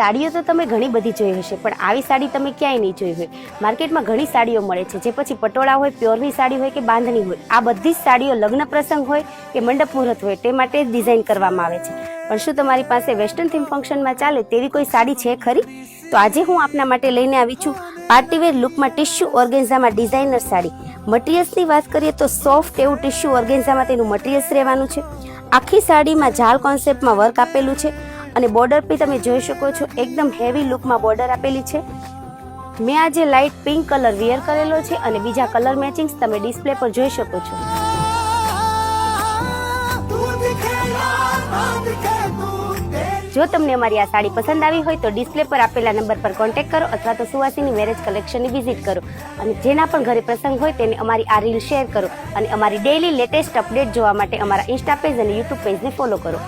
સાડીઓ તો તમે ઘણી બધી જોઈ હશે, પણ આવી સાડી તમે ક્યાંય નહીં જોઈ હોય. માર્કેટમાં ઘણી સાડીઓ મળે છે, જે પછી પટોળા હોય, પ્યોરની સાડી હોય કે બાંધણી હોય. આ બધી જ સાડીઓ લગ્ન પ્રસંગ હોય કે મંડપ મુહૂર્ત હોય તે માટે ડિઝાઇન કરવામાં આવે છે. પણ શું તમારી પાસે વેસ્ટર્ન થીમ ફંક્શનમાં ચાલે તેવી કોઈ સાડી છે ખરી? તો આજે હું આપના માટે લઈને આવી છું પાર્ટીવેર લુકમાં ટિશ્યુ ઓર્ગેન્ઝામાં ડિઝાઇનર સાડી. મટીરિયલ્સની વાત કરીએ તો સોફ્ટ એવું ટિશ્યુ ઓર્ગેન્ઝામાં તેનું મટીરિયલ્સ રહેવાનું છે. આખી સાડીમાં ઝાલ કોન્સેપ્ટમાં વર્ક આપેલું છે અને બોર્ડર પર તમે જોઈ શકો છો એકદમ હેવી લુકમાં બોર્ડર આપેલી છે. મેં આજે લાઇટ પિંક કલર વેર કરેલો છે અને બીજા કલર મેચિંગ્સ તમે ડિસ્પ્લે પર જોઈ શકો છો. જો તમને અમારી આ સાડી પસંદ આવી હોય તો ડિસ્પ્લે પર આપેલા નંબર પર કોન્ટેક્ટ કરો અથવા તો સુવાસીની મેરેજ કલેક્શનની વિઝિટ કરો અને જેના પણ ઘરે પ્રસંગ હોય તેને અમારી આ રીલ શેર કરો અને અમારી ડેઇલી લેટેસ્ટ અપડેટ જોવા માટે અમારા ઇન્સ્ટા પેજ અને યુટ્યુબ પેજને ફોલો કરો.